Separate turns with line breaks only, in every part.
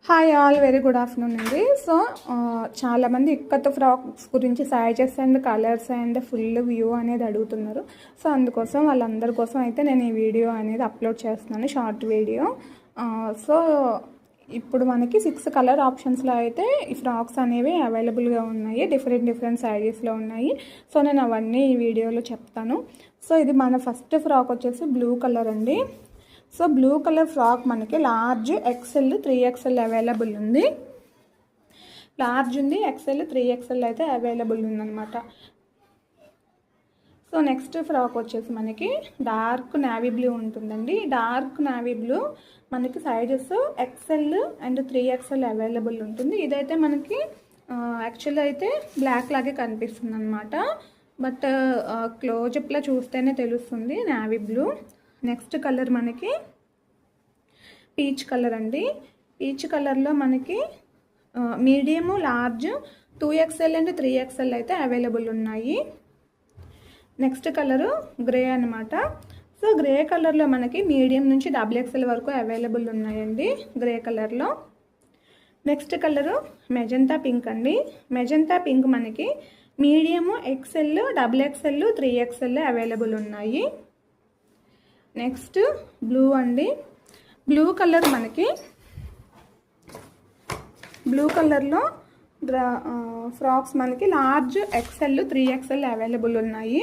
Hi all, very good afternoon అండి. So చాలామంది ikat frocks గురించి sizes and colours and full view అనేది అడుగుతున్నారు. సో అందుకోసం వాళ్ళందరి కోసం అయితే నేను ఈ వీడియో అనేది అప్లోడ్ చేస్తున్నాను, షార్ట్ వీడియో. సో ఇప్పుడు మనకి 6 కలర్ ఆప్షన్స్లో అయితే ఈ ఫ్రాక్స్ అనేవి అవైలబుల్గా ఉన్నాయి. డిఫరెంట్ సైజెస్లో ఉన్నాయి. సో నేను అవన్నీ ఈ వీడియోలో చెప్తాను. సో ఇది మన ఫస్ట్ ఫ్రాక్ వచ్చేసి బ్లూ కలర్ అండి. సో బ్లూ కలర్ ఫ్రాక్ మనకి లార్జ్, ఎక్సెల్, 3XL అవైలబుల్ ఉంది. లార్జ్ ఉంది, ఎక్సెల్, 3XL అయితే అవైలబుల్ ఉందన్నమాట. సో నెక్స్ట్ ఫ్రాక్ వచ్చేసి మనకి డార్క్ నేవీ బ్లూ ఉంటుందండి. డార్క్ నేవీ బ్లూ మనకి sizes XL and 3XL available ఉంటుంది. ఇదైతే మనకి యాక్చువల్లీ అయితే బ్లాక్ లాగే కనిపిస్తుంది అనమాట, బట్ క్లోజప్లో చూస్తేనే తెలుస్తుంది నేవీ బ్లూ. నెక్స్ట్ కలర్ మనకి పీచ్ కలర్ అండి. పీచ్ కలర్లో మనకి medium, large, 2XL and 3XL అయితే అవైలబుల్ ఉన్నాయి. నెక్స్ట్ కలరు గ్రే అనమాట. సో గ్రే కలర్లో మనకి మీడియం నుంచి XXL వరకు అవైలబుల్ ఉన్నాయండి గ్రే కలర్లో. నెక్స్ట్ కలరు మెజంతా పింక్ అండి. మెజంతా పింక్ మనకి medium, XL, XXL, 3XL available ఉన్నాయి. నెక్స్ట్ బ్లూ అండి. బ్లూ కలర్ మనకి బ్లూ కలర్లో ఫ్రాక్స్ మనకి లార్జ్, XL, 3XL అవైలబుల్ ఉన్నాయి.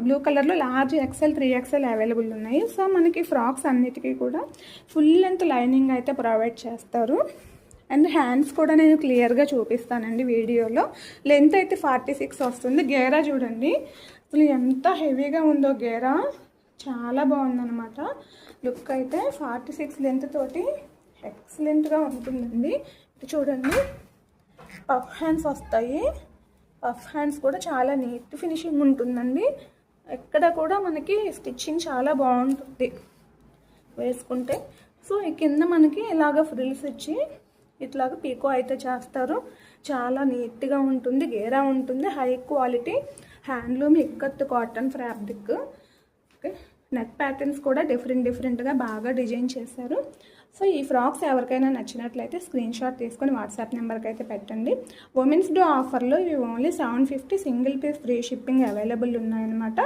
బ్లూ కలర్లో లార్జ్, XL, 3XL అవైలబుల్ ఉన్నాయి. సో మనకి ఫ్రాక్స్ అన్నిటికీ కూడా ఫుల్ లెంత్ లైనింగ్ అయితే ప్రొవైడ్ చేస్తారు. అండ్ హ్యాండ్స్ కూడా నేను క్లియర్గా చూపిస్తానండి వీడియోలో. లెంత్ అయితే 46 వస్తుంది. గేరా చూడండి అసలు ఎంత హెవీగా ఉందో గేరా, చాలా బాగుందన్నమాట. లుక్ అయితే 46 లెంత్ తోటి ఎక్సలెంట్గా ఉంటుందండి. ఇది చూడండి, పఫ్ హ్యాండ్స్ వస్తాయి. పఫ్ హ్యాండ్స్ కూడా చాలా నీట్ ఫినిషింగ్ ఉంటుందండి. ఎక్కడ కూడా మనకి స్టిచ్చింగ్ చాలా బాగుంటుంది వేసుకుంటే. సో ఈ కింద మనకి ఇలాగ ఫ్రిల్స్ ఇచ్చి ఇట్లాగ పీకో అయితే చేస్తారు. చాలా నీట్గా ఉంటుంది, గేరా ఉంటుంది, high quality handloom ikat cotton fabric. Okay, neck patterns కూడా డిఫరెంట్గా బాగా డిజైన్ చేశారు. సో ఈ ఫ్రాక్స్ ఎవరికైనా నచ్చినట్లయితే స్క్రీన్ షాట్ తీసుకొని వాట్సాప్ నెంబర్కి అయితే పెట్టండి. ఉమెన్స్ డే ఆఫర్లో ఇవి only 750 single piece free shipping available ఉన్నాయన్నమాట.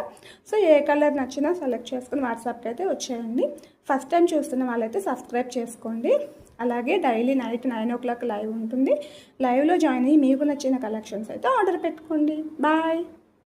సో ఏ కలర్ నచ్చినా సెలెక్ట్ చేసుకుని వాట్సాప్కి అయితే వచ్చేయండి. ఫస్ట్ టైం చూస్తున్న వాళ్ళైతే సబ్స్క్రైబ్ చేసుకోండి. అలాగే డైలీ నైట్ 9 o'clock లైవ్ ఉంటుంది. లైవ్లో జాయిన్ అయ్యి మీకు నచ్చిన కలెక్షన్స్ అయితే ఆర్డర్ పెట్టుకోండి. బాయ్.